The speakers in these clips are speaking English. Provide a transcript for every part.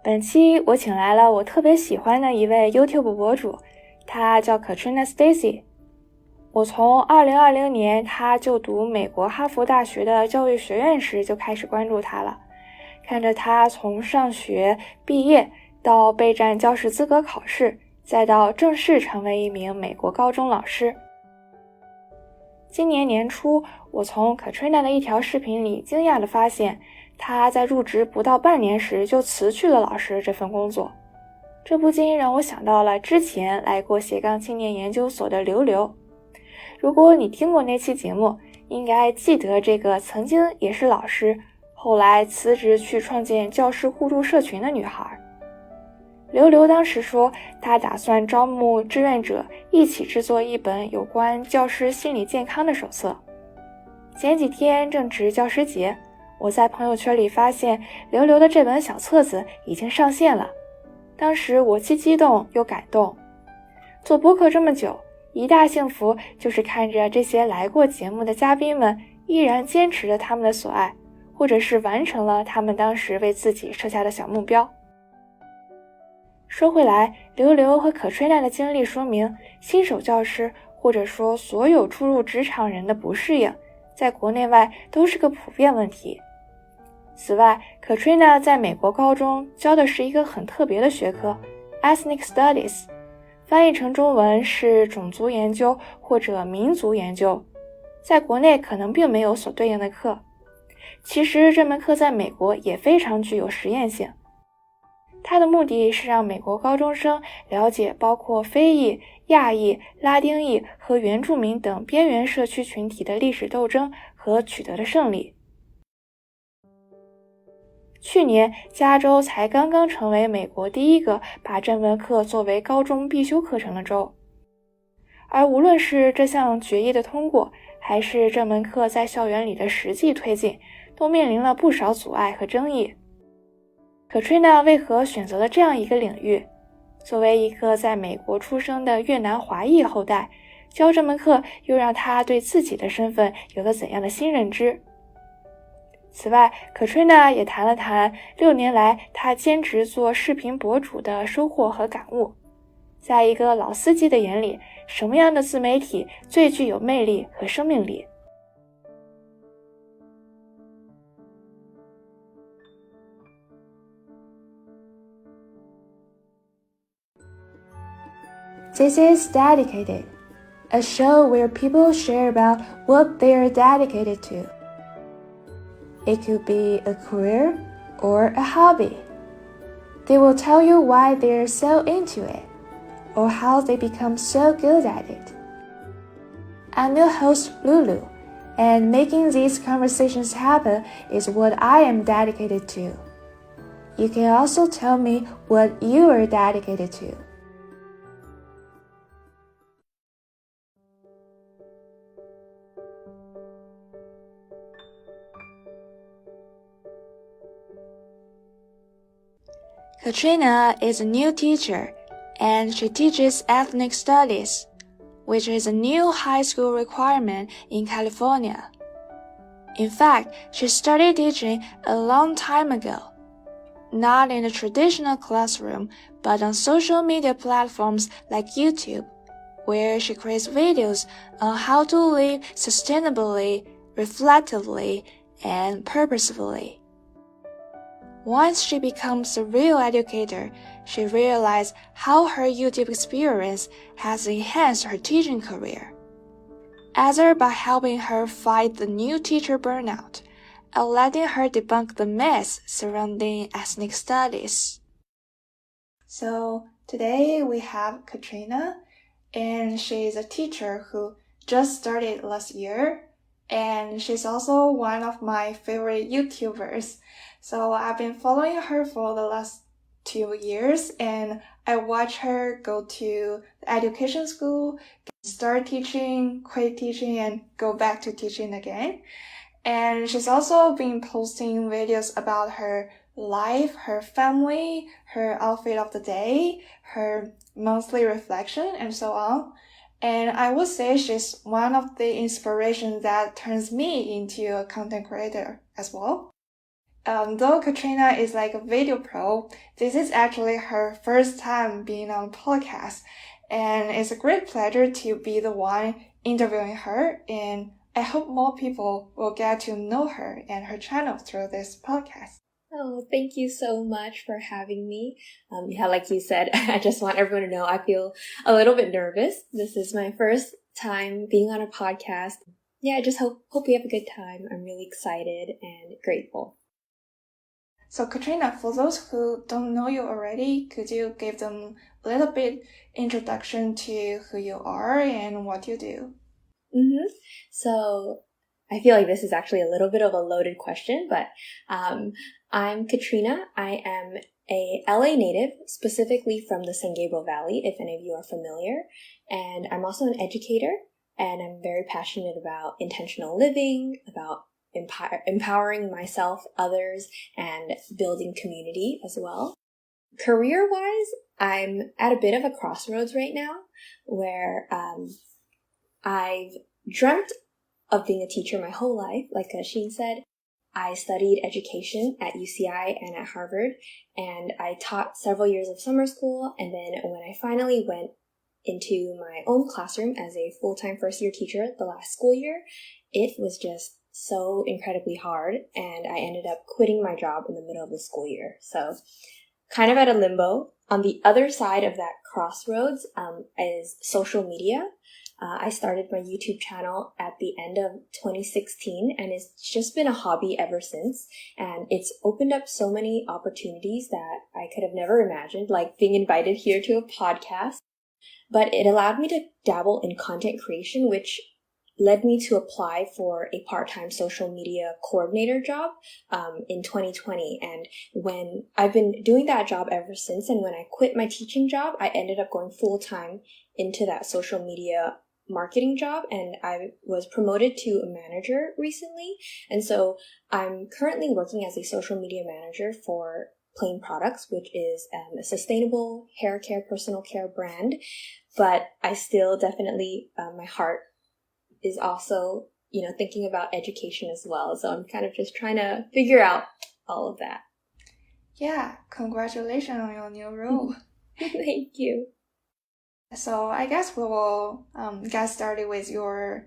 本期我请来了我特别喜欢的一位 YouTube 博主，她叫 Katrina Stacie。我从2020年她就读美国哈佛大学的教育学院时就开始关注她了，看着她从上学毕业到备战教师资格考试，再到正式成为一名美国高中老师。今年年初，我从 Katrina 的一条视频里惊讶地发现，她在入职不到半年时就辞去了老师这份工作。这不禁让我想到了之前来过斜杠青年研究所的刘浏。如果你听过那期节目，应该记得这个曾经也是老师，后来辞职去创建教师互助社群的女孩。刘浏当时说，她打算招募志愿者一起制作一本有关教师心理健康的手册。前几天正值教师节，我在朋友圈里发现刘浏的这本小册子已经上线了。当时我既激动又感动。做播客这么久，一大幸福就是看着这些来过节目的嘉宾们依然坚持着他们的所爱，或者是完成了他们当时为自己设下的小目标。说回来，刘浏和Katrina的经历说明，新手教师或者说所有初入职场人的不适应，在国内外都是个普遍问题。此外，Katrina在美国高中教的是一个很特别的学科 Ethnic Studies， 翻译成中文是种族研究或者民族研究，在国内可能并没有所对应的课。其实这门课在美国也非常具有实验性。它的目的是让美国高中生了解包括非裔、亚裔、拉丁裔和原住民等边缘社区群体的历史斗争和取得的胜利。去年，加州才刚刚成为美国第一个把这门课作为高中必修课程的州。而无论是这项决议的通过，还是这门课在校园里的实际推进，都面临了不少阻碍和争议。Katrina 为何选择了这样一个领域？作为一个在美国出生的越南华裔后代，教这门课又让她对自己的身份有了怎样的新认知？此外， Katrina 也谈了谈6年来她兼职做视频博主的收获和感悟。在一个老司机的眼里，什么样的自媒体最具有魅力和生命力？This is Dedicated, a show where people share about what they are dedicated to. It could be a career or a hobby. They will tell you why they are so into it, or how they become so good at it. I'm your host, Lulu, and making these conversations happen is what I am dedicated to. You can also tell me what you are dedicated to. Katrina is a new teacher, and she teaches ethnic studies, which is a new high school requirement in California. In fact, she started teaching a long time ago, not in a traditional classroom, but on social media platforms like YouTube, where she creates videos on how to live sustainably, reflectively, and purposefully. Once she becomes a real educator, she realized how her YouTube experience has enhanced her teaching career, either by helping her fight the new teacher burnout, or letting her debunk the myths surrounding ethnic studies. So today we have Katrina, and she is a teacher who just started last year, and she's also one of my favorite YouTubers. So I've been following her for the last 2 years, and I watch her go to the education school, start teaching, quit teaching, and go back to teaching again. And she's also been posting videos about her life, her family, her outfit of the day, her monthly reflection, and so on. And I would say she's one of the inspirations that turns me into a content creator as well. Though Katrina is like a video pro, this is actually her first time being on a podcast, and it's a great pleasure to be the one interviewing her, and I hope more people will get to know her and her channel through this podcast. Oh, thank you so much for having me. Yeah, like you said, I just want everyone to know I feel a little bit nervous. This is my first time being on a podcast. Yeah, I just hope we have a good time. I'm really excited and grateful. So Katrina, for those who don't know you already, could you give them a little bit introduction to who you are and what you do? So I feel like this is actually a little bit of a loaded question, but I'm Katrina. I am a LA native, specifically from the San Gabriel Valley, if any of you are familiar. And I'm also an educator, and I'm very passionate about intentional living, about empowering myself, others, and building community as well. Career-wise, I'm at a bit of a crossroads right now where I've dreamt of being a teacher my whole life. Like Sheen said, I studied education at UCI and at Harvard, and I taught several years of summer school, and then when I finally went into my own classroom as a full-time first-year teacher the last school year, it was just so incredibly hard, and I ended up quitting my job in the middle of the school year. So kind of at a limbo. On the other side of that crossroads is social media. I started my YouTube channel at the end of 2016, and it's just been a hobby ever since. And it's opened up so many opportunities that I could have never imagined, like being invited here to a podcast. But it allowed me to dabble in content creation, which led me to apply for a part-time social media coordinator job in 2020. And when I've been doing that job ever since, and when I quit my teaching job, I ended up going full-time into that social media marketing job, and I was promoted to a manager recently. And so I'm currently working as a social media manager for Plain Products, which is a sustainable hair care, personal care brand. But I still definitely, my heart is also, thinking about education as well. So I'm kind of just trying to figure out all of that. Yeah, congratulations on your new role. Thank you. So I guess we will get started with your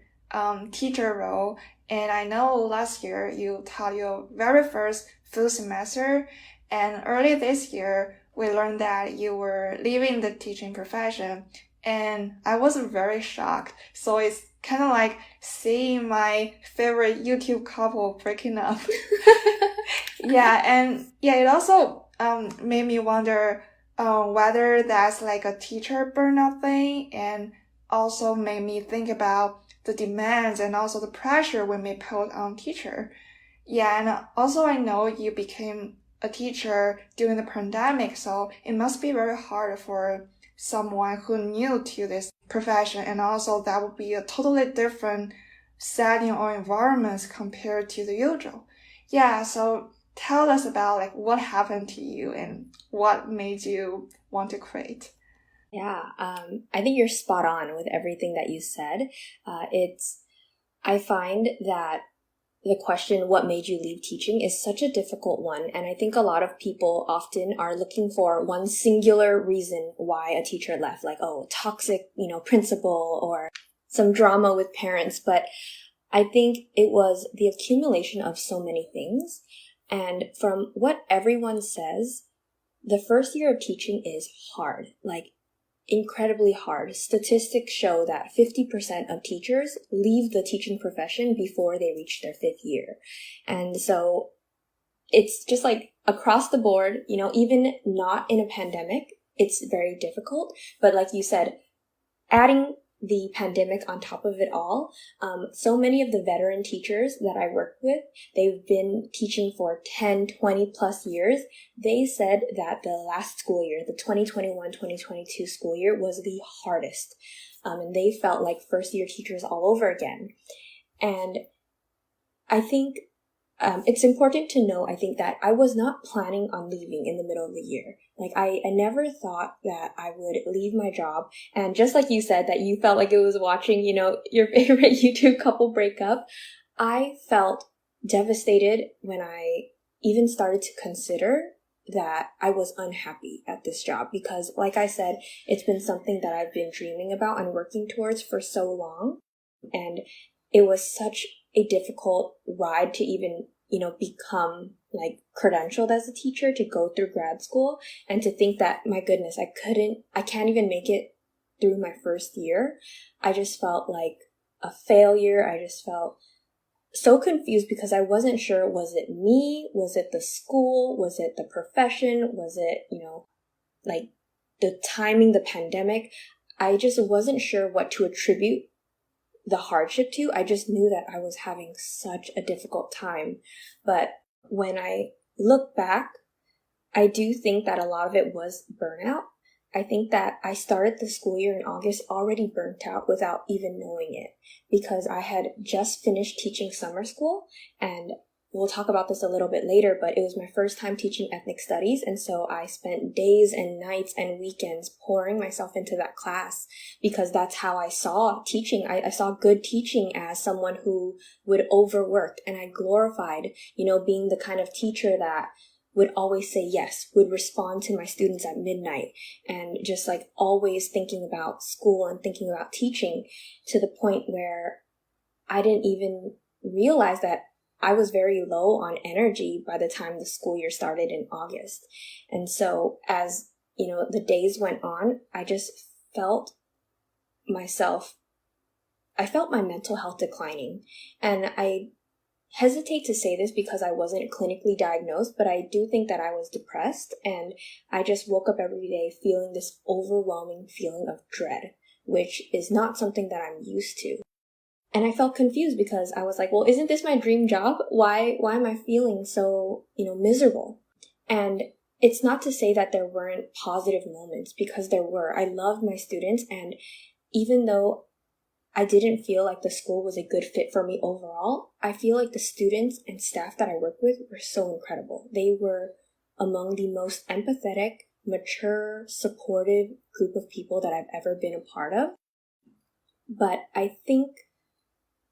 teacher role. And I know last year you taught your very first full semester, and early this year we learned that you were leaving the teaching profession. And I was very shocked. So it's kind of like seeing my favorite YouTube couple breaking up. It also made me wonder whether that's like a teacher burnout thing, and also made me think about the demands and also the pressure we may put on teacher. Yeah, and also I know you became a teacher during the pandemic, so it must be very hard for someone who new to this profession, and also that would be a totally different setting or environment compared to the usual. Yeah, so tell us about like what happened to you and what made you want to quit. Yeah, I think you're spot on with everything that you said. I find that the question, what made you leave teaching, is such a difficult one. And I think a lot of people often are looking for one singular reason why a teacher left, like, toxic, principal, or some drama with parents. But I think it was the accumulation of so many things. And from what everyone says, the first year of teaching is hard, like incredibly hard. Statistics show that 50% of teachers leave the teaching profession before they reach their 5th year. And so it's just like across the board, even not in a pandemic, it's very difficult. But like you said, adding the pandemic on top of it all, so many of the veteran teachers that I work with, they've been teaching for 10, 20 plus years. They said that the last school year, the 2021-2022 school year, was the hardest. And they felt like first year teachers all over again. And I think it's important to know, I think, that I was not planning on leaving in the middle of the year. Like, I never thought that I would leave my job. And just like you said, that you felt like it was watching, your favorite YouTube couple break up, I felt devastated when I even started to consider that I was unhappy at this job because, like I said, it's been something that I've been dreaming about and working towards for so long. And it was such a difficult ride to even, become like credentialed as a teacher, to go through grad school, and to think that, my goodness, I can't even make it through my first year. I just felt like a failure. I just felt so confused because I wasn't sure, was it me? Was it the school? Was it the profession? Was it, like the timing, the pandemic? I just wasn't sure what to attribute the hardship to. I just knew that I was having such a difficult time. But when I look back, I do think that a lot of it was burnout. I think that I started the school year in August already burnt out without even knowing it, because I had just finished teaching summer school, and we'll talk about this a little bit later, but it was my first time teaching ethnic studies, and so I spent days and nights and weekends pouring myself into that class because that's how I saw teaching. I saw good teaching as someone who would overwork, and I glorified, being the kind of teacher that would always say yes, would respond to my students at midnight, and just like always thinking about school and thinking about teaching, to the point where I didn't even realize that I was very low on energy by the time the school year started in August. And so as, the days went on, I just felt my mental health declining. And I hesitate to say this because I wasn't clinically diagnosed, but I do think that I was depressed, and I just woke up every day feeling this overwhelming feeling of dread, which is not something that I'm used to. And I felt confused because I was like, well, isn't this my dream job? Why am I feeling so, miserable? And it's not to say that there weren't positive moments, because there were. I loved my students, and even though I didn't feel like the school was a good fit for me overall, I feel like the students and staff that I worked with were so incredible. They were among the most empathetic, mature, supportive group of people that I've ever been a part of. But I think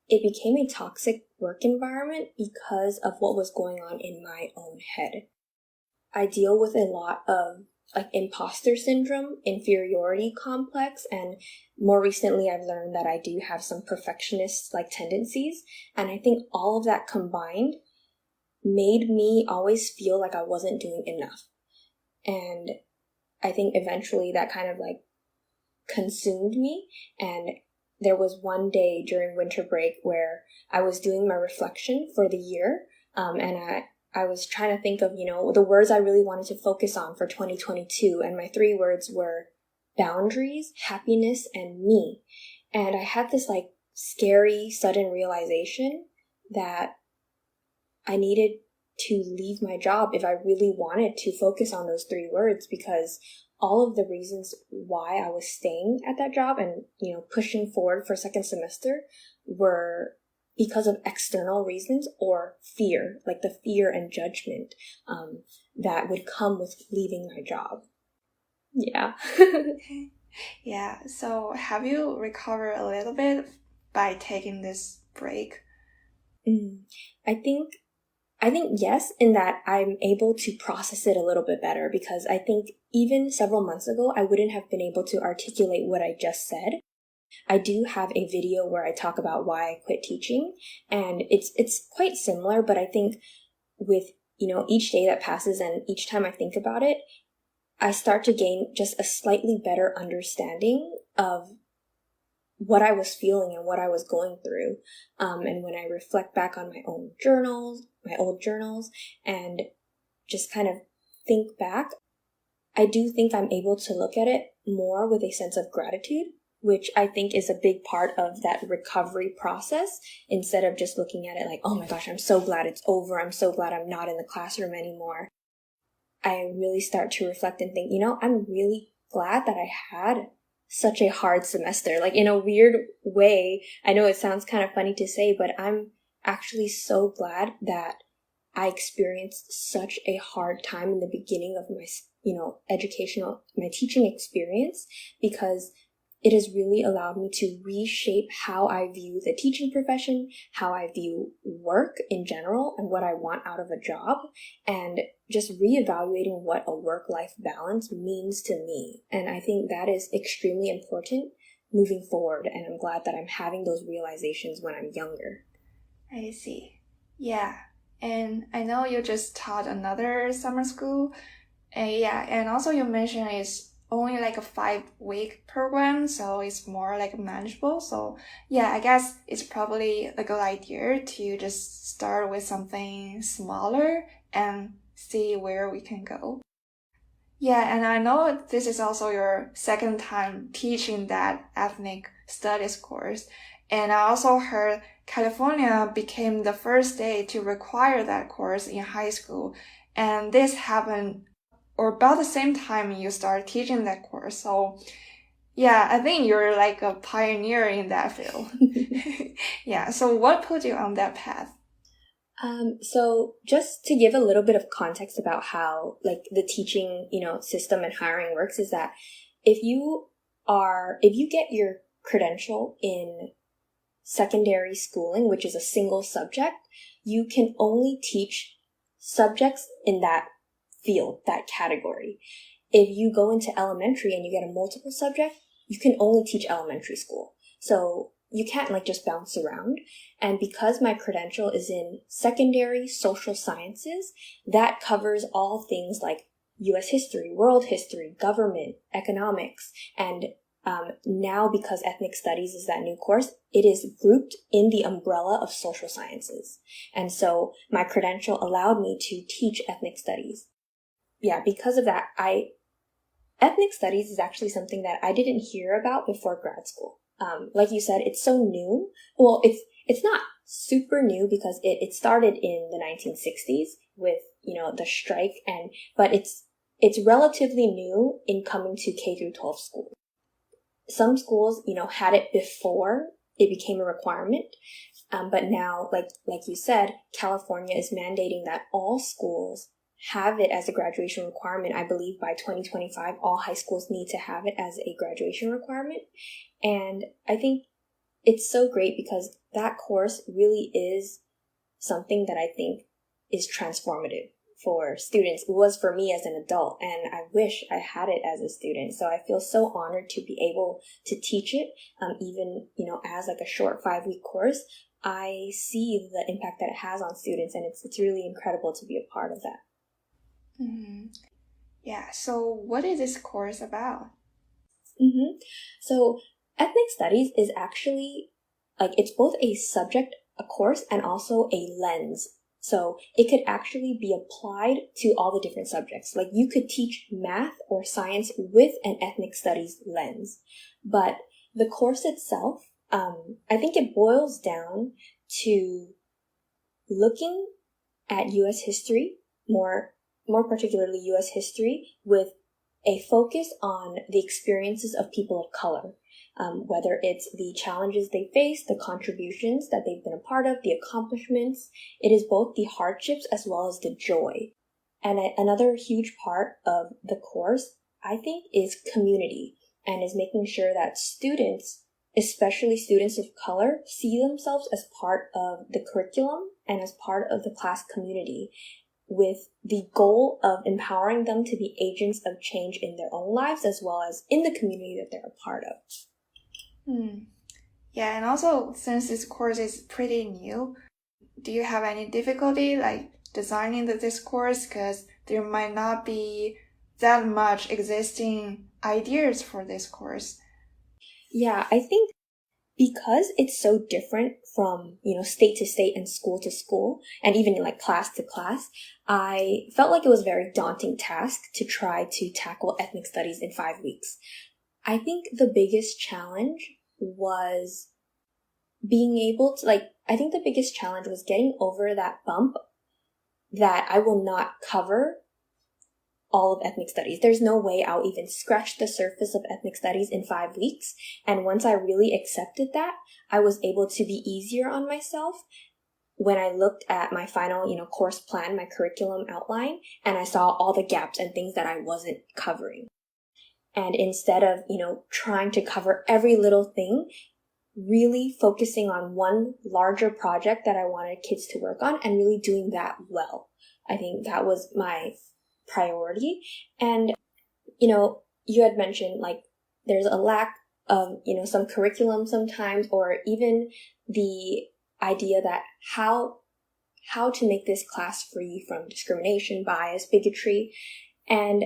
it became a toxic work environment because of what was going on in my own head. I deal with a lot of imposter syndrome, inferiority complex, and more recently I've learned that I do have some perfectionist tendencies, and I think all of that combined made me always feel like I wasn't doing enough. And I think eventually that kind of consumed me, and there was one day during winter break where I was doing my reflection for the year, and I was trying to think of, the words I really wanted to focus on for 2022. And my 3 words were boundaries, happiness, and me. And I had this scary, sudden realization that I needed to leave my job if I really wanted to focus on those 3 words, because all of the reasons why I was staying at that job and, pushing forward for second semester were because of external reasons or fear, the fear and judgment that would come with leaving my job. Yeah. Okay. Yeah. So have you recovered a little bit by taking this break? I think yes, in that I'm able to process it a little bit better, because I think even several months ago, I wouldn't have been able to articulate what I just said. I do have a video where I talk about why I quit teaching, and it's quite similar, but I think with, each day that passes and each time I think about it, I start to gain just a slightly better understanding of what I was feeling and what I was going through. And when I reflect back on my old journals, and just kind of think back, I do think I'm able to look at it more with a sense of gratitude, which I think is a big part of that recovery process, instead of just looking at it like, oh my gosh, I'm so glad it's over. I'm so glad I'm not in the classroom anymore. I really start to reflect and think, I'm really glad that I had such a hard semester. In a weird way, I know it sounds kind of funny to say, but I'm actually so glad that I experienced such a hard time in the beginning of my, my teaching experience, because it has really allowed me to reshape how I view the teaching profession, how I view work in general, and what I want out of a job, and just reevaluating what a work-life balance means to me. And I think that is extremely important moving forward, and I'm glad that I'm having those realizations when I'm younger. I see. Yeah. And I know you just taught another summer school. And also you mentioned it's only like a 5-week program, so it's more like manageable. So yeah, I guess it's probably a good idea to just start with something smaller and see where we can go. Yeah, and I know this is also your second time teaching that ethnic studies course. And I also heard California became the first state to require that course in high school. And this happened or about the same time you started teaching that course. So yeah, I think you're like a pioneer in that field. Yeah, so what put you on that path? So just to give a little bit of context about how like the teaching, system and hiring works is that if you get your credential in secondary schooling, which is a single subject, you can only teach subjects in that field, that category. If you go into elementary and you get a multiple subject, you can only teach elementary school. So you can't like just bounce around. And because my credential is in secondary social sciences, that covers all things like US history, world history, government, economics, and now because ethnic studies is that new course, it is grouped in the umbrella of social sciences. And so my credential allowed me to teach ethnic studies. Yeah, because of that, ethnic studies is actually something that I didn't hear about before grad school. Like you said, it's so new. Well, it's not super new because it started in the 1960s with, the strike but it's relatively new in coming to K through 12 schools. Some schools, had it before it became a requirement. But now, like you said, California is mandating that all schools have it as a graduation requirement. I believe by 2025, all high schools need to have it as a graduation requirement. And I think it's so great because that course really is something that I think is transformative for students. It was for me as an adult, and I wish I had it as a student. So I feel so honored to be able to teach it, even, as like a short 5-week course. I see the impact that it has on students, and it's really incredible to be a part of that. Mm-hmm. Yeah, so what is this course about? So ethnic studies is actually, it's both a subject, a course, and also a lens. So it could actually be applied to all the different subjects. Like you could teach math or science with an ethnic studies lens. But the course itself, I think it boils down to looking at U.S. history, more particularly U.S. history, with a focus on the experiences of people of color, whether it's the challenges they face, the contributions that they've been a part of, the accomplishments. It is both the hardships as well as the joy. And another huge part of the course, I think, is community, and is making sure that students, especially students of color, see themselves as part of the curriculum and as part of the class community, with the goal of empowering them to be agents of change in their own lives as well as in the community that they're a part of. Yeah, and also since this course is pretty new, do you have any difficulty like designing this course? Because there might not be that much existing ideas for this course. Yeah, I think because it's so different from, state to state and school to school, and even like class to class, I felt like it was a very daunting task to try to tackle ethnic studies in 5 weeks. I think the biggest challenge was getting over that bump that I will not cover all of ethnic studies. There's no way I'll even scratch the surface of ethnic studies in 5 weeks. And once I really accepted that, I was able to be easier on myself when I looked at my final, course plan, my curriculum outline, and I saw all the gaps and things that I wasn't covering. And instead of, trying to cover every little thing, really focusing on one larger project that I wanted kids to work on and really doing that well. I think that was my priority. And, you had mentioned like there's a lack of, some curriculum sometimes, or even the idea that how to make this class free from discrimination, bias, bigotry. And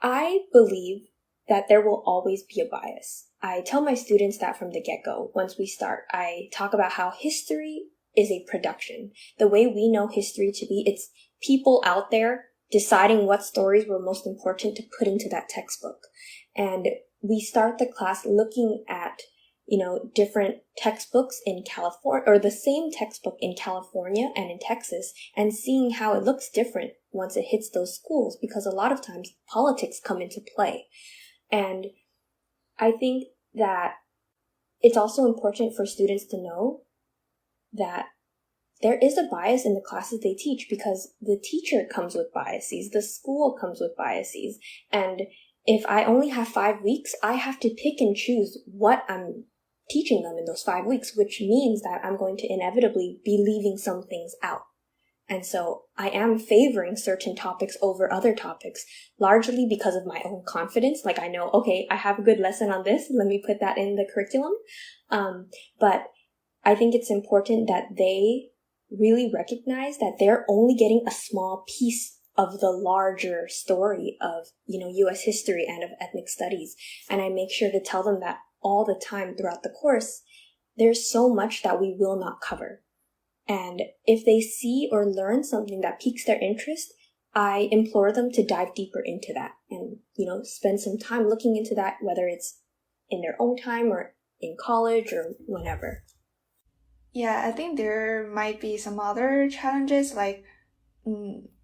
I believe that there will always be a bias. I tell my students that from the get-go. Once we start, I talk about how history is a production. The way we know history to be, it's people out there deciding what stories were most important to put into that textbook. And we start the class looking at, different textbooks in California, or the same textbook in California and in Texas, and seeing how it looks different once it hits those schools, because a lot of times politics come into play. And I think that it's also important for students to know that there is a bias in the classes they teach, because the teacher comes with biases, the school comes with biases, and if I only have 5 weeks, I have to pick and choose what I'm teaching them in those 5 weeks, which means that I'm going to inevitably be leaving some things out. And so I am favoring certain topics over other topics, largely because of my own confidence. Like I know, okay, I have a good lesson on this, let me put that in the curriculum. But I think it's important that they really recognize that they're only getting a small piece of the larger story of, U.S. history and of ethnic studies. And I make sure to tell them that all the time throughout the course, there's so much that we will not cover. And if they see or learn something that piques their interest, I implore them to dive deeper into that and, spend some time looking into that, whether it's in their own time or in college or whenever. Yeah, I think there might be some other challenges, like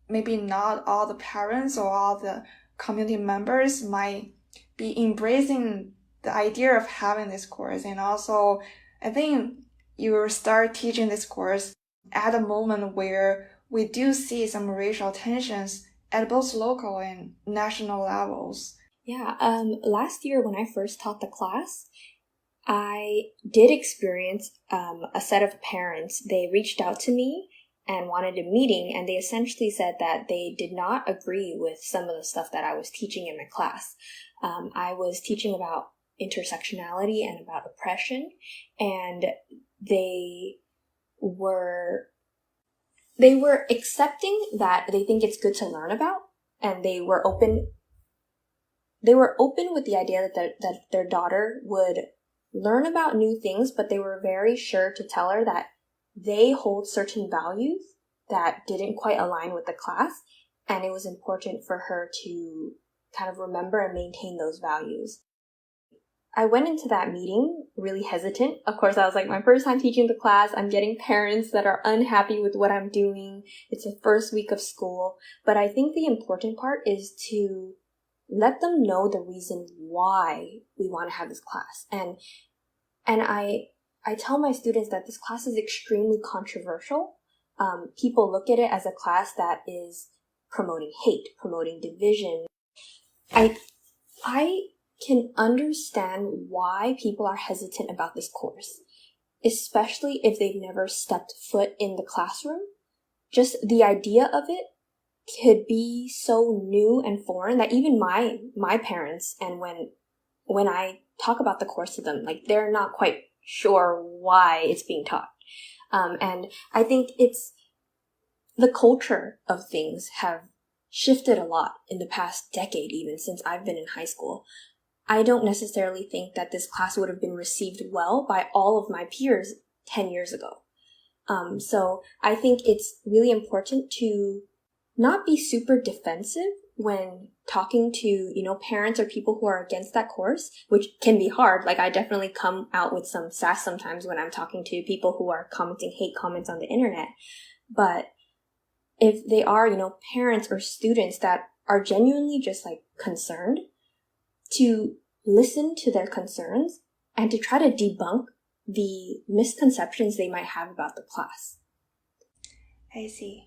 maybe not all the parents or all the community members might be embracing the idea of having this course. And also, I think you start teaching this course at a moment where we do see some racial tensions at both local and national levels. Yeah, last year when I first taught the class, I did experience a set of parents. They reached out to me and wanted a meeting, and they essentially said that they did not agree with some of the stuff that I was teaching in my class. I was teaching about intersectionality and about oppression, and they were accepting that they think it's good to learn about, and they were open with the idea that their daughter would learn about new things, but they were very sure to tell her that they hold certain values that didn't quite align with the class, and it was important for her to kind of remember and maintain those values. I went into that meeting really hesitant. Of course, I was like, my first time teaching the class, I'm getting parents that are unhappy with what I'm doing. It's the first week of school. But I think the important part is to let them know the reason why we want to have this class. And I tell my students that this class is extremely controversial. People look at it as a class that is promoting hate, promoting division. I can understand why people are hesitant about this course, especially if they've never stepped foot in the classroom. Just the idea of it could be so new and foreign that even my parents, and when I talk about the course to them, like they're not quite sure why it's being taught. And I think it's the culture of things have shifted a lot in the past decade, even since I've been in high school. I don't necessarily think that this class would have been received well by all of my peers 10 years ago. So I think it's really important to not be super defensive when talking to, parents or people who are against that course, which can be hard. Like I definitely come out with some sass sometimes when I'm talking to people who are commenting hate comments on the internet. But if they are, parents or students that are genuinely just like concerned, to listen to their concerns and to try to debunk the misconceptions they might have about the class. I see.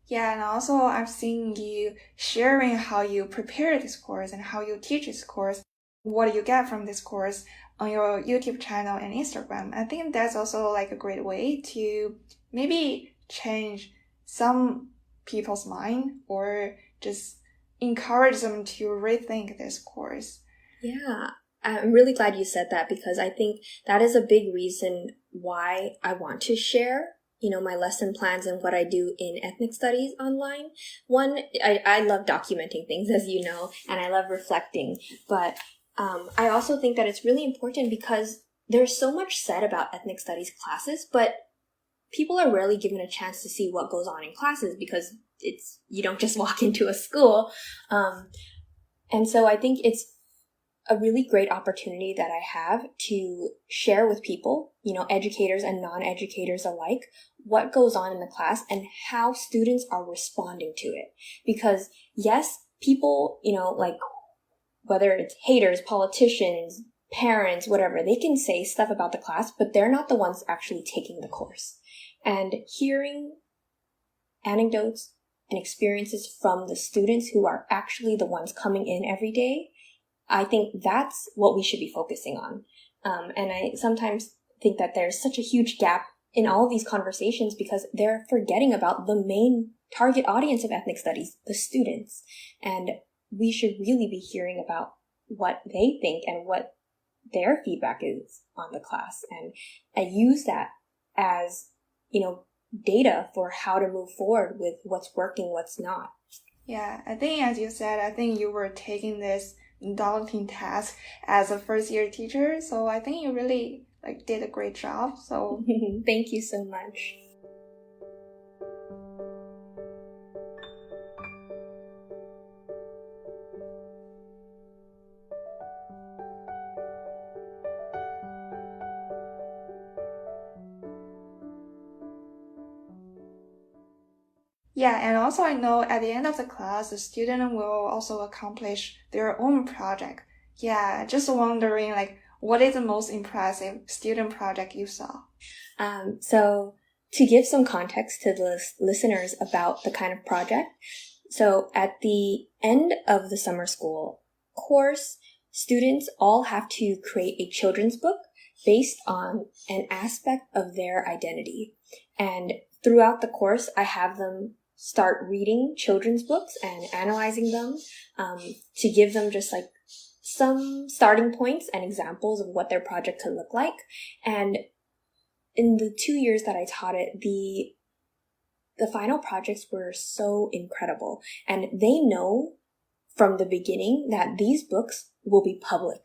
Yeah, and also I've seen you sharing how you prepare this course and how you teach this course, what you get from this course on your YouTube channel and Instagram. I think that's also like a great way to maybe change some people's mind or just encourage them to rethink this course. Yeah, I'm really glad you said that because I think that is a big reason why I want to share my lesson plans and what I do in ethnic studies online. One, I love documenting things, as you know, and I love reflecting. But I also think that it's really important because there's so much said about ethnic studies classes, but people are rarely given a chance to see what goes on in classes because you don't just walk into a school. And so I think it's a really great opportunity that I have to share with people, educators and non-educators alike, what goes on in the class and how students are responding to it. Because yes, people, like whether it's haters, politicians, parents, whatever, they can say stuff about the class, but they're not the ones actually taking the course. And hearing anecdotes and experiences from the students who are actually the ones coming in every day, I think that's what we should be focusing on. And I sometimes think that there's such a huge gap in all of these conversations because they're forgetting about the main target audience of ethnic studies, the students. And we should really be hearing about what they think and what their feedback is on the class. And I use that as, data for how to move forward with what's working, what's not. Yeah, I think as you said, I think you were taking this daunting task as a first-year teacher, so I think you really did a great job. So thank you so much. Yeah, and also I know at the end of the class, the student will also accomplish their own project. Yeah, just wondering, what is the most impressive student project you saw? So to give some context to the listeners about the kind of project, so at the end of the summer school course, students all have to create a children's book based on an aspect of their identity. And throughout the course, I have them start reading children's books and analyzing them to give them just some starting points and examples of what their project could look like. And in the 2 years that I taught it, the final projects were so incredible. And they know from the beginning that these books will be public.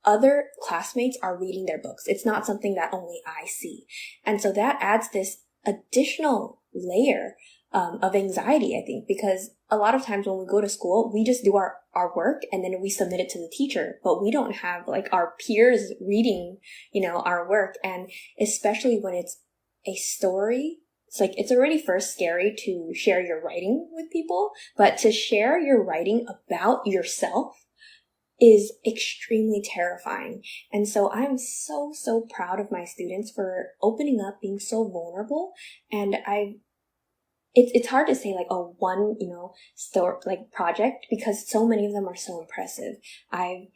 Other classmates are reading their books. It's not something that only I see. And so that adds this additional layer of anxiety, I think, because a lot of times when we go to school, we just do our work and then we submit it to the teacher, but we don't have our peers reading, our work. And especially when it's a story, it's already first scary to share your writing with people, but to share your writing about yourself is extremely terrifying. And so I'm so, so proud of my students for opening up, being so vulnerable. And it's hard to say one, project because so many of them are so impressive. I've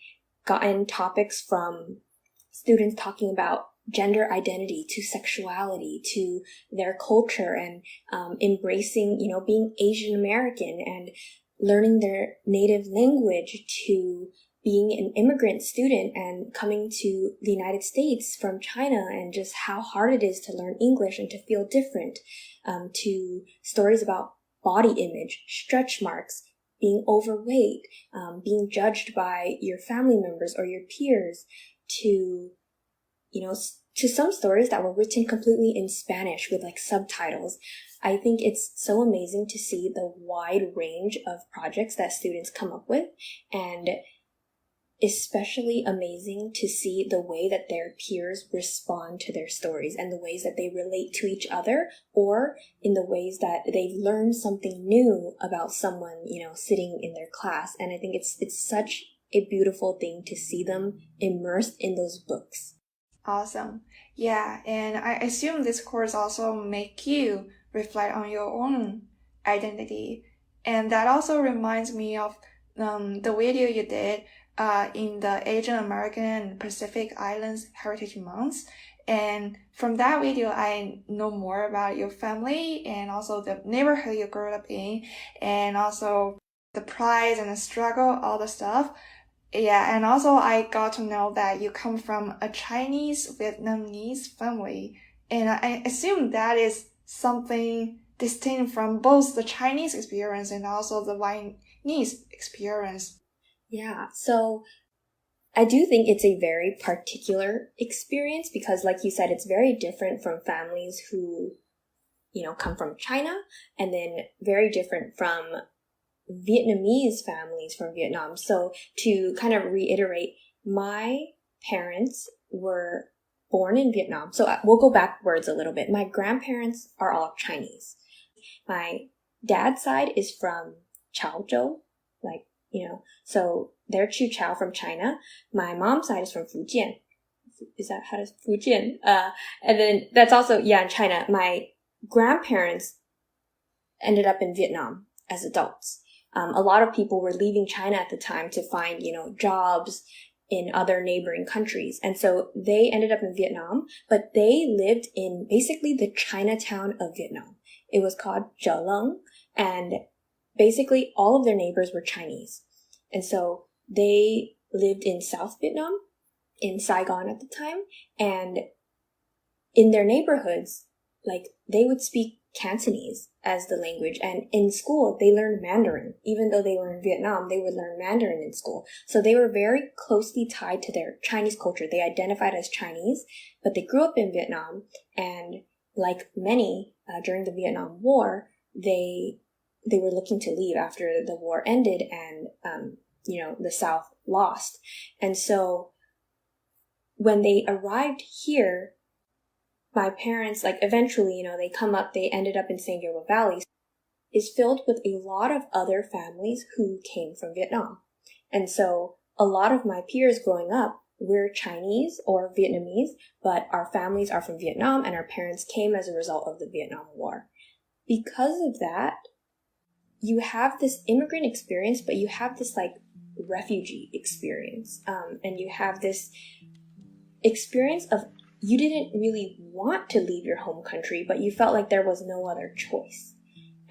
gotten topics from students talking about gender identity to sexuality to their culture and embracing, being Asian American and learning their native language to being an immigrant student and coming to the United States from China and just how hard it is to learn English and to feel different, to stories about body image, stretch marks, being overweight, being judged by your family members or your peers, to some stories that were written completely in Spanish with subtitles. I think it's so amazing to see the wide range of projects that students come up with, and especially amazing to see the way that their peers respond to their stories and the ways that they relate to each other, or in the ways that they've learned something new about someone, sitting in their class. And I think it's such a beautiful thing to see them immersed in those books. Awesome. Yeah, and I assume this course also make you reflect on your own identity. And that also reminds me of the video you did in the Asian American and Pacific Islands Heritage Months. And from that video, I know more about your family and also the neighborhood you grew up in, and also the pride and the struggle, all the stuff. Yeah, and also I got to know that you come from a Chinese Vietnamese family. And I assume that is something distinct from both the Chinese experience and also the Vietnamese experience. Yeah, so I do think it's a very particular experience because, like you said, it's very different from families who, come from China, and then very different from Vietnamese families from Vietnam. So to kind of reiterate, my parents were born in Vietnam. So we'll go backwards a little bit. My grandparents are all Chinese. My dad's side is from Chaozhou, so they're Chu Chao from China. My mom's side is from Fujian. Is that how to Fujian? And then that's also, in China. My grandparents ended up in Vietnam as adults. A lot of people were leaving China at the time to find, jobs in other neighboring countries. And so they ended up in Vietnam, but they lived in basically the Chinatown of Vietnam. It was called Zheleng, and basically all of their neighbors were Chinese. And so they lived in South Vietnam, in Saigon at the time, and in their neighborhoods, they would speak Cantonese as the language, and in school they learned Mandarin. Even though they were in Vietnam, they would learn Mandarin in school. So they were very closely tied to their Chinese culture. They identified as Chinese, but they grew up in Vietnam, and like many during the Vietnam War, they were looking to leave after the war ended and the South lost. And so when they arrived here, my parents, eventually, they come up, they ended up in San Gabriel Valley, is filled with a lot of other families who came from Vietnam. And so a lot of my peers growing up, we're Chinese or Vietnamese, but our families are from Vietnam, and our parents came as a result of the Vietnam War. Because of that, you have this immigrant experience, but you have this refugee experience. And you have this experience of you didn't really want to leave your home country, but you felt like there was no other choice.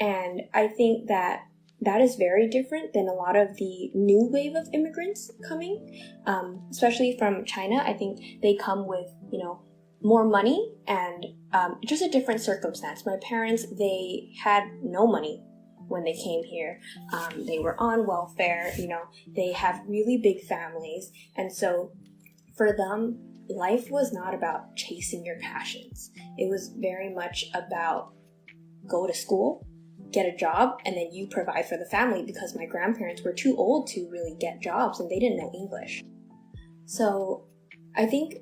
And I think that is very different than a lot of the new wave of immigrants coming, especially from China. I think they come with, more money and just a different circumstance. My parents, they had no money when they came here. They were on welfare, they have really big families. And so for them, life was not about chasing your passions. It was very much about go to school, get a job, and then you provide for the family, because my grandparents were too old to really get jobs and they didn't know English. So I think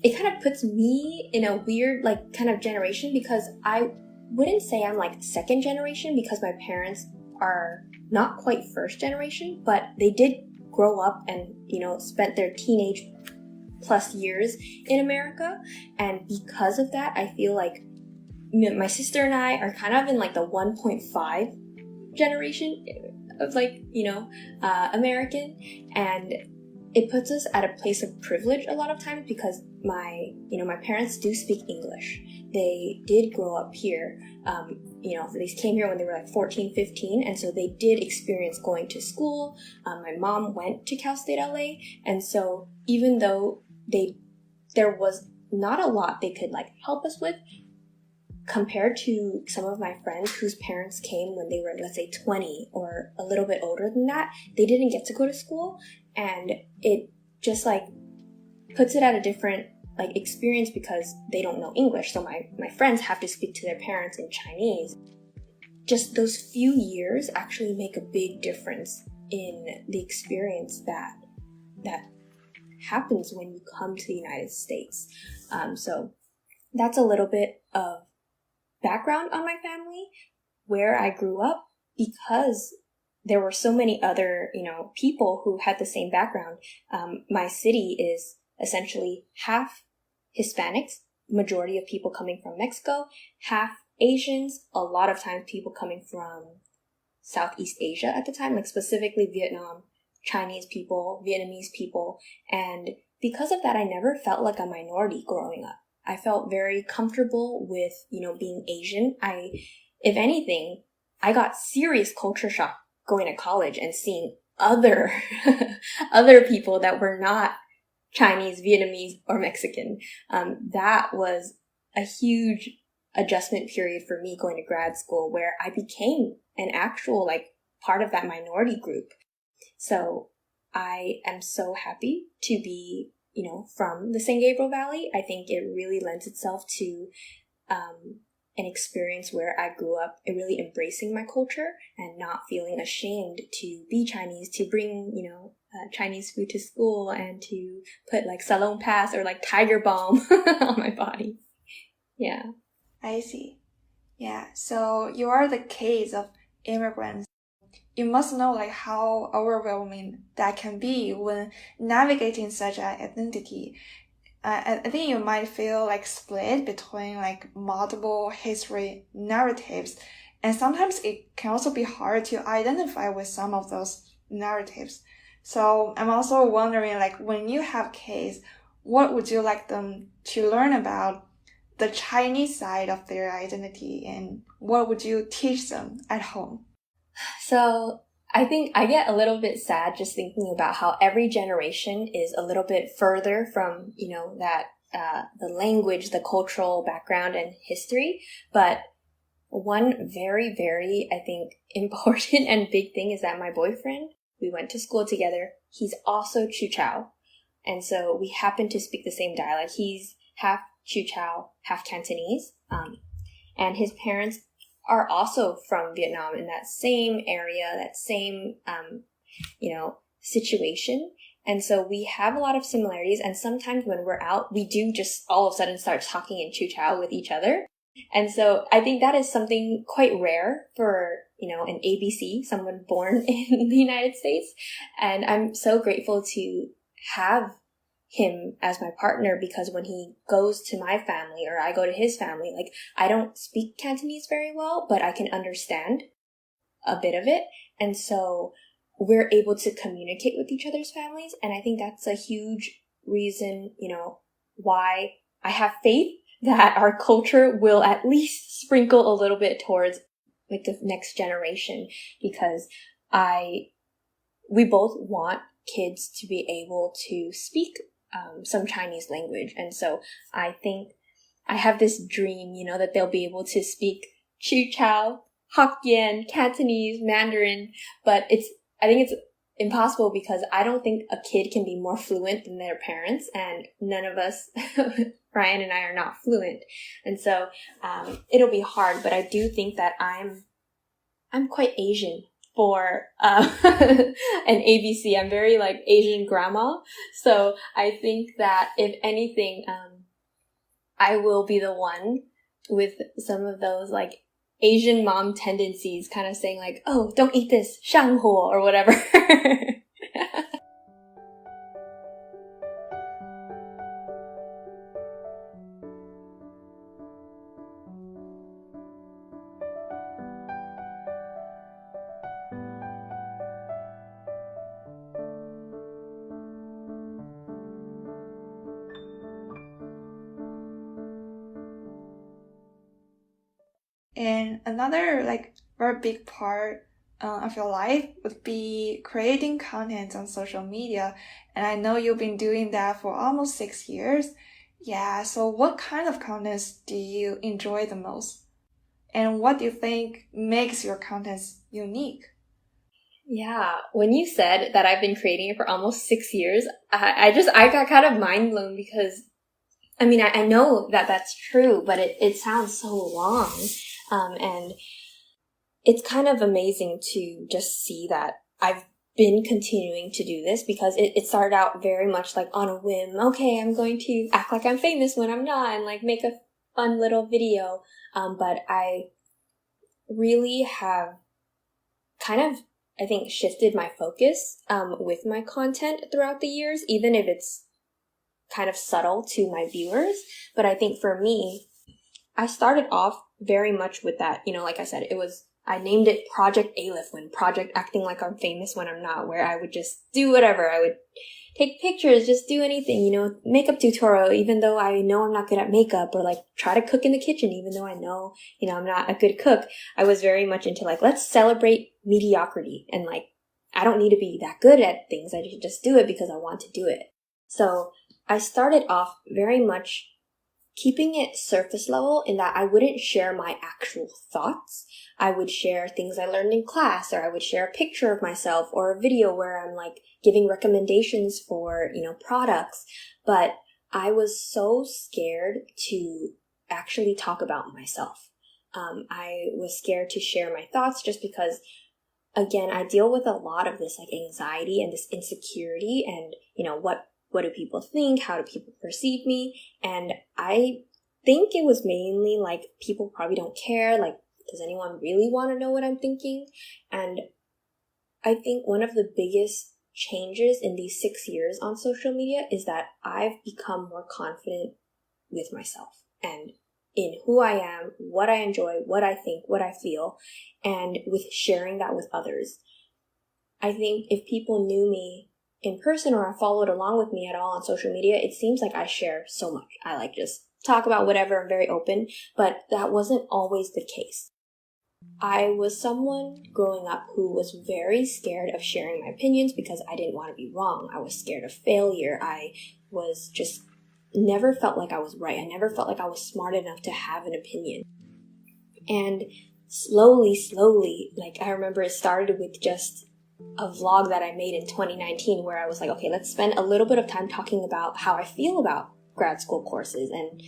it kind of puts me in a weird kind of generation, because I wouldn't say I'm second generation, because my parents are not quite first generation, but they did grow up and, spent their teenage plus years in America. And because of that, I feel like my sister and I are kind of in the 1.5 generation of American, and it puts us at a place of privilege a lot of times, because my parents do speak English. They did grow up here. They came here when they were 14, 15, and so they did experience going to school. My mom went to Cal State LA, and so even though there was not a lot they could help us with, compared to some of my friends whose parents came when they were, let's say, 20 or a little bit older than that, they didn't get to go to school, and it just puts it at a different experience, because they don't know English. So my friends have to speak to their parents in Chinese. Just those few years actually make a big difference in the experience that happens when you come to the United States. So that's a little bit of background on my family, where I grew up, because there were so many other, people who had the same background. My city is essentially half Hispanics, majority of people coming from Mexico, half Asians, a lot of times people coming from Southeast Asia at the time, like specifically Vietnam, Chinese people, Vietnamese people. And because of that, I never felt like a minority growing up. I felt very comfortable with, being Asian. If anything, I got serious culture shock going to college and seeing other people that were not Chinese, Vietnamese, or Mexican. That was a huge adjustment period for me going to grad school, where I became an actual part of that minority group. So I am so happy to be, from the San Gabriel Valley. I think it really lends itself to an experience where I grew up really embracing my culture and not feeling ashamed to be Chinese, to bring, Chinese food to school, and to put Salon Pass or Tiger Balm on my body. Yeah. I see. Yeah, so you are the case of immigrants. You must know how overwhelming that can be when navigating such an identity. I think you might feel split between multiple history narratives, and sometimes it can also be hard to identify with some of those narratives. So I'm also wondering, when you have kids, what would you like them to learn about the Chinese side of their identity, and what would you teach them at home? So I think I get a little bit sad just thinking about how every generation is a little bit further from, that the language, the cultural background and history. But one very, very, I think, important and big thing is that my boyfriend, we went to school together. He's also Chuchao. And so we happen to speak the same dialect. He's half Chuchao, half Cantonese. And his parents are also from Vietnam, in that same area, that same, situation. And so we have a lot of similarities. And sometimes when we're out, we do just all of a sudden start talking in Chuchao with each other. And so I think that is something quite rare for, an ABC, someone born in the United States. And I'm so grateful to have him as my partner, because when he goes to my family or I go to his family, I don't speak Cantonese very well, but I can understand a bit of it. And so we're able to communicate with each other's families. And I think that's a huge reason, why I have faith that our culture will at least sprinkle a little bit towards the next generation, because we both want kids to be able to speak some Chinese language. And so I think I have this dream, that they'll be able to speak Chuchao, Hokkien, Cantonese, Mandarin, but I think it's impossible, because I don't think a kid can be more fluent than their parents, and none of us, Ryan and I, are not fluent. And so it'll be hard, but I do think that I'm quite Asian for an ABC. I'm very Asian grandma. So I think that if anything, I will be the one with some of those Asian mom tendencies, kind of saying oh, don't eat this, 上火, or whatever. And another very big part of your life would be creating content on social media. And I know you've been doing that for almost 6 years. Yeah, so what kind of contents do you enjoy the most? And what do you think makes your contents unique? Yeah, when you said that I've been creating it for almost 6 years, I got kind of mind blown, because I know that that's true, but it sounds so long. And it's kind of amazing to just see that I've been continuing to do this, because it started out very much on a whim. Okay, I'm going to act like I'm famous when I'm not, and make a fun little video. But I really have kind of, I think, shifted my focus with my content throughout the years, even if it's kind of subtle to my viewers. But I think for me, I started off very much with that, like I said, I named it Project Aleph when Project acting like I'm famous when I'm not, where I would just do whatever. I would take pictures, just do anything, makeup tutorial, even though I know I'm not good at makeup, or like try to cook in the kitchen, even though I know, I'm not a good cook. I was very much into like, let's celebrate mediocrity, and like, I don't need to be that good at things. I should just do it because I want to do it. So I started off very much keeping it surface level in that I wouldn't share my actual thoughts. I would share things I learned in class, or I would share a picture of myself or a video where I'm like giving recommendations for, products. But I was so scared to actually talk about myself. I was scared to share my thoughts just because, again, I deal with a lot of this like anxiety and this insecurity and, what do people think? How do people perceive me? And I think it was mainly like people probably don't care. Like, does anyone really want to know what I'm thinking? And I think one of the biggest changes in these 6 years on social media is that I've become more confident with myself and in who I am, what I enjoy, what I think, what I feel, and with sharing that with others. I think if people knew me in person or followed along with me at all on social media, it seems like I share so much. I like just talk about whatever. I'm very open, but that wasn't always the case. I was someone growing up who was very scared of sharing my opinions because I didn't want to be wrong. I was scared of failure. I was just never felt like I was right. I never felt like I was smart enough to have an opinion. And slowly, like I remember it started with just a vlog that I made in 2019 where I was like, okay, let's spend a little bit of time talking about how I feel about grad school courses and,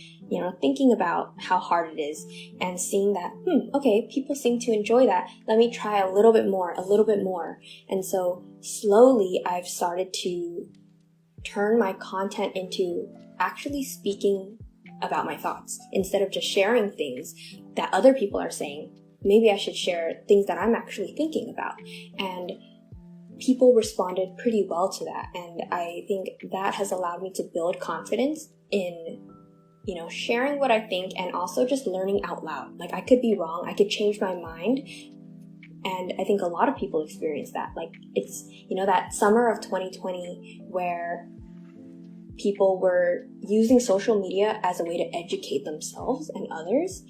thinking about how hard it is and seeing that, okay, people seem to enjoy that. Let me try a little bit more. And so slowly I've started to turn my content into actually speaking about my thoughts instead of just sharing things that other people are saying. Maybe I should share things that I'm actually thinking about. And people responded pretty well to that. And I think that has allowed me to build confidence in, sharing what I think and also just learning out loud. Like I could be wrong. I could change my mind. And I think a lot of people experience that. Like it's, that summer of 2020 where people were using social media as a way to educate themselves and others.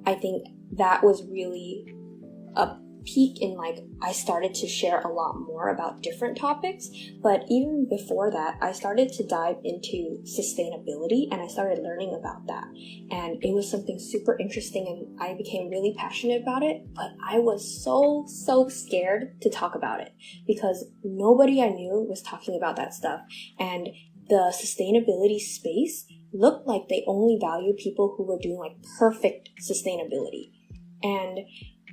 I think that was really a peak in like I started to share a lot more about different topics. But even before that, I started to dive into sustainability and I started learning about that. And it was something super interesting and I became really passionate about it. But I was so scared to talk about it because nobody I knew was talking about that stuff. And the sustainability space looked like they only valued people who were doing like perfect sustainability. And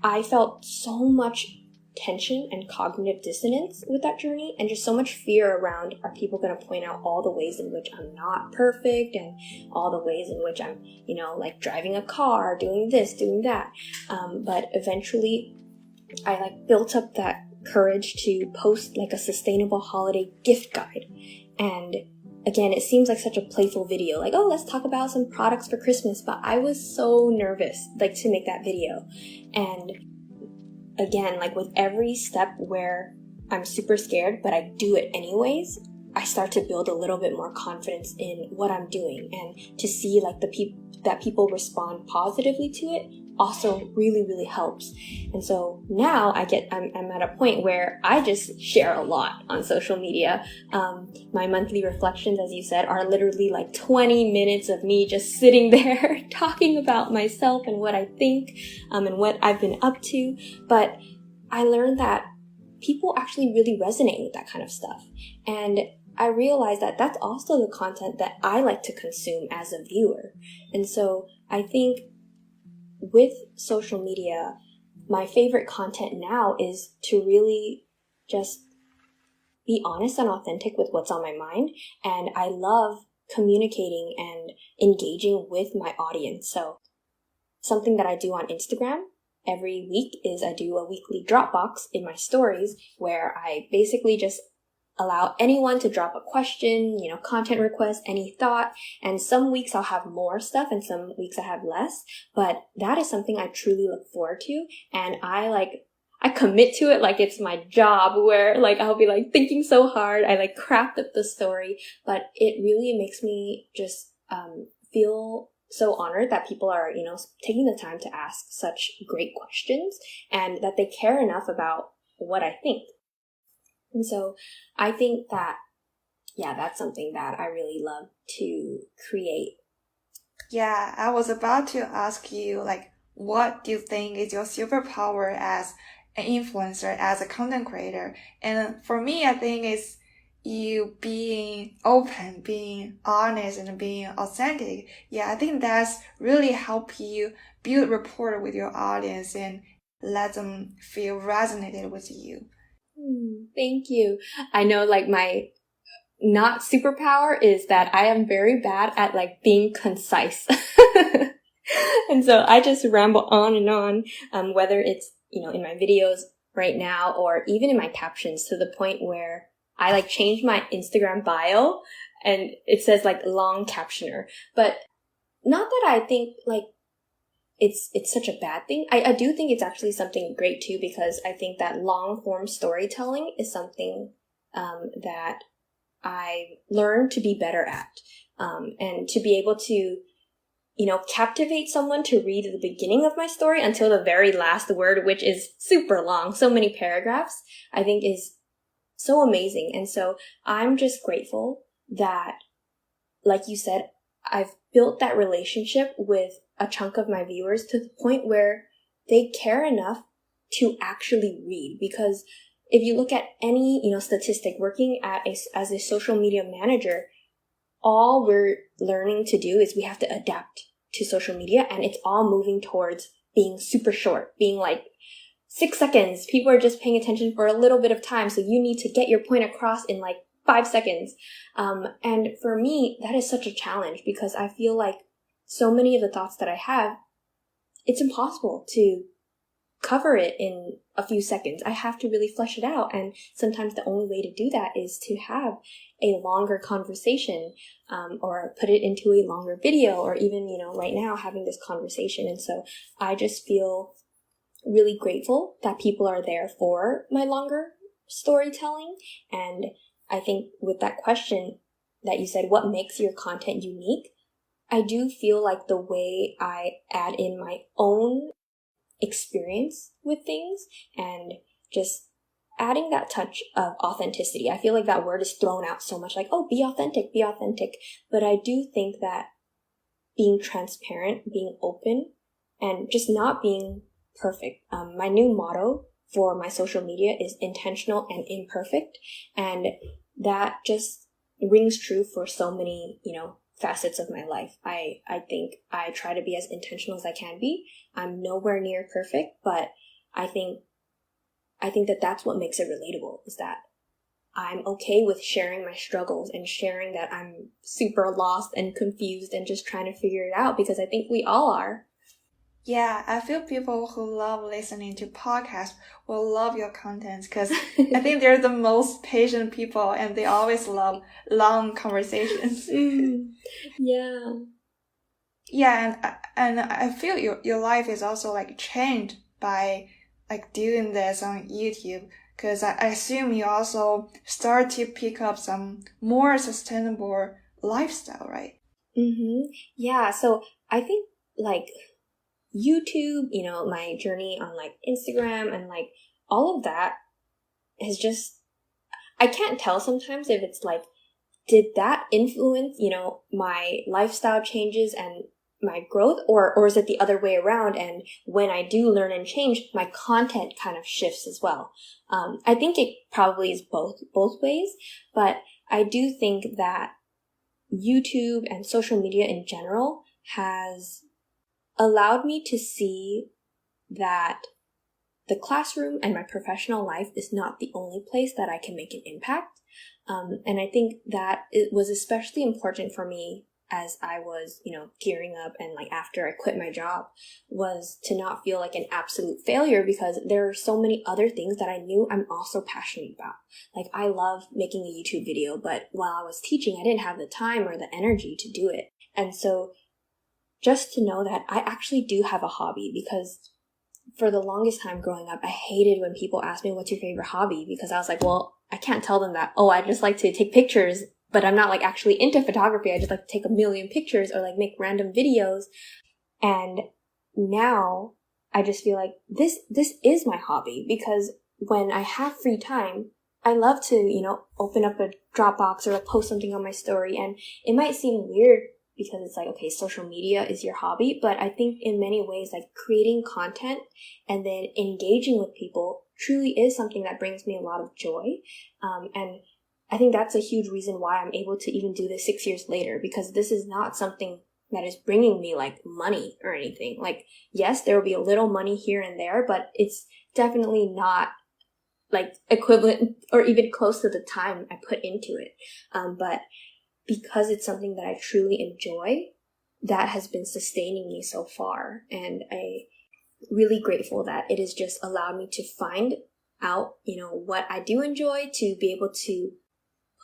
I felt so much tension and cognitive dissonance with that journey and just so much fear around, are people going to point out all the ways in which I'm not perfect and all the ways in which I'm, like driving a car, doing this, doing that. But eventually I like built up that courage to post like a sustainable holiday gift guide. And again, it seems like such a playful video, like, oh, let's talk about some products for Christmas. But I was so nervous, like, to make that video. And again, like with every step where I'm super scared, but I do it anyways, I start to build a little bit more confidence in what I'm doing. And to see like that people respond positively to it also really helps. And so now I'm at a point where I just share a lot on social media. My monthly reflections, as you said, are literally like 20 minutes of me just sitting there talking about myself and what I think, and what I've been up to. But I learned that people actually really resonate with that kind of stuff. And I realized that that's also the content that I like to consume as a viewer. And so I think with social media, my favorite content now is to really just be honest and authentic with what's on my mind. And I love communicating and engaging with my audience. So something that I do on Instagram every week is I do a weekly Dropbox in my stories where I basically just allow anyone to drop a question, content request, any thought. And some weeks I'll have more stuff and some weeks I have less. But that is something I truly look forward to. And I commit to it like it's my job, where I'll be thinking so hard. I craft up the story, but it really makes me just feel so honored that people are, taking the time to ask such great questions and that they care enough about what I think. And so I think that, that's something that I really love to create. Yeah, I was about to ask you, what do you think is your superpower as an influencer, as a content creator? And for me, I think it's you being open, being honest, and being authentic. Yeah, I think that's really help you build rapport with your audience and let them feel resonated with you. Thank you. I know my not superpower is that I am very bad at being concise. And so I just ramble on and on, whether it's, in my videos right now or even in my captions, to the point where I change my Instagram bio and it says long captioner. But not that I think it's such a bad thing. I do think it's actually something great too, because I think that long form storytelling is something that I learned to be better at, and to be able to captivate someone to read the beginning of my story until the very last word, which is super long, so many paragraphs, I think is so amazing. And so I'm just grateful that, like you said, I've built that relationship with a chunk of my viewers to the point where they care enough to actually read. Because if you look at any, statistic, working as a social media manager, all we're learning to do is we have to adapt to social media, and it's all moving towards being super short, being 6 seconds. People are just paying attention for a little bit of time, so you need to get your point across in 5 seconds. And for me, that is such a challenge, because I feel so many of the thoughts that I have, it's impossible to cover it in a few seconds. I have to really flesh it out. And sometimes the only way to do that is to have a longer conversation, or put it into a longer video, or even, right now having this conversation. And so I just feel really grateful that people are there for my longer storytelling. And I think with that question that you said, what makes your content unique? I do feel the way I add in my own experience with things and just adding that touch of authenticity. I feel that word is thrown out so much, be authentic, be authentic. But I do think that being transparent, being open, and just not being perfect. My new motto for my social media is intentional and imperfect. And that just rings true for so many, facets of my life. I think I try to be as intentional as I can be. I'm nowhere near perfect, but I think that that's what makes it relatable, is that I'm okay with sharing my struggles and sharing that I'm super lost and confused and just trying to figure it out, because I think we all are. Yeah, I feel people who love listening to podcasts will love your content, because I think they're the most patient people and they always love long conversations. Yeah. Yeah, and I feel your life is also changed by doing this on YouTube, because I assume you also start to pick up some more sustainable lifestyle, right? Yeah, so I think YouTube, my journey on Instagram and all of that is just, I can't tell sometimes if it's did that influence, my lifestyle changes and my growth, or is it the other way around? And when I do learn and change, my content kind of shifts as well. I think it probably is both ways, but I do think that YouTube and social media in general has allowed me to see that the classroom and my professional life is not the only place that I can make an impact. And I think that it was especially important for me as I was, gearing up and like after I quit my job was to not feel like an absolute failure, because there are so many other things that I knew I'm also passionate about. Like I love making a YouTube video, but while I was teaching, I didn't have the time or the energy to do it. And so just to know that I actually do have a hobby, because for the longest time growing up, I hated when people asked me, what's your favorite hobby? Because I was like, well, I can't tell them that, I just like to take pictures, but I'm not like actually into photography. I just like to take a million pictures or like make random videos. And now I just feel like this is my hobby, because when I have free time, I love to, open up a Dropbox or like post something on my story. And it might seem weird because it's like, okay, social media is your hobby, but I think in many ways, like creating content and then engaging with people truly is something that brings me a lot of joy. And I think that's a huge reason why I'm able to even do this 6 years later, because this is not something that is bringing me like money or anything. Like, yes, there will be a little money here and there, but it's definitely not like equivalent or even close to the time I put into it. But because it's something that I truly enjoy, that has been sustaining me so far. And I'm really grateful that it has just allowed me to find out, what I do enjoy, to be able to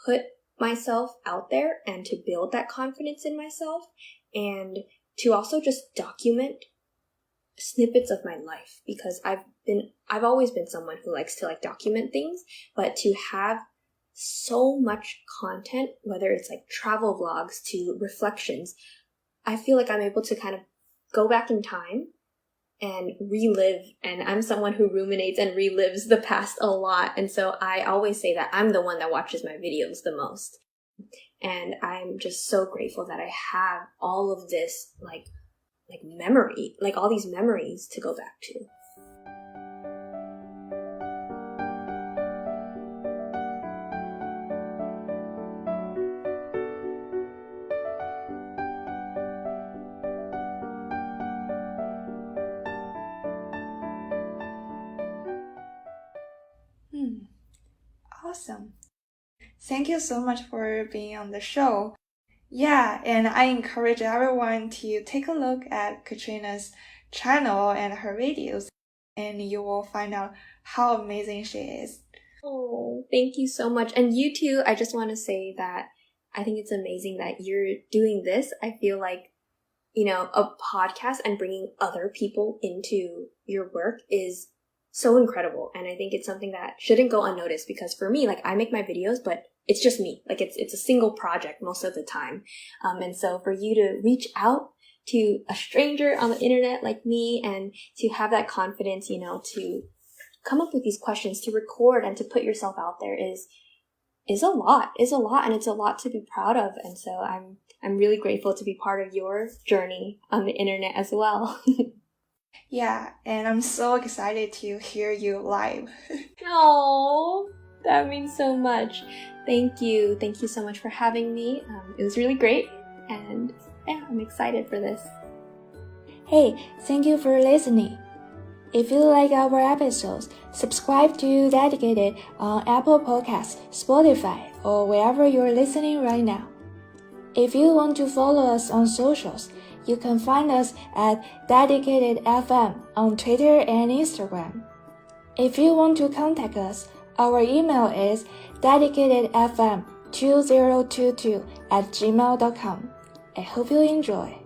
put myself out there and to build that confidence in myself, and to also just document snippets of my life, because I've always been someone who likes to like document things, but to have so much content, whether it's like travel vlogs to reflections, I feel like I'm able to kind of go back in time and relive. And I'm someone who ruminates and relives the past a lot. And so I always say that I'm the one that watches my videos the most. And I'm just so grateful that I have all of this like memory, like all these memories to go back to. Awesome. Thank you so much for being on the show. Yeah, and I encourage everyone to take a look at Katrina's channel and her videos, and you will find out how amazing she is. Oh, thank you so much. And you too, I just want to say that I think it's amazing that you're doing this. I feel like, a podcast and bringing other people into your work is so incredible. And I think it's something that shouldn't go unnoticed, because for me, like I make my videos, but it's just me. Like it's a single project most of the time. And so for you to reach out to a stranger on the internet like me and to have that confidence, to come up with these questions, to record and to put yourself out there is a lot. And it's a lot to be proud of. And so I'm really grateful to be part of your journey on the internet as well. Yeah, and I'm so excited to hear you live. Oh, that means so much. Thank you. Thank you so much for having me. It was really great. And yeah, I'm excited for this. Hey, thank you for listening. If you like our episodes, subscribe to Dedicated on Apple Podcasts, Spotify, or wherever you're listening right now. If you want to follow us on socials, you can find us at Dedicated FM on Twitter and Instagram. If you want to contact us, our email is dedicatedfm2022@gmail.com. I hope you enjoy.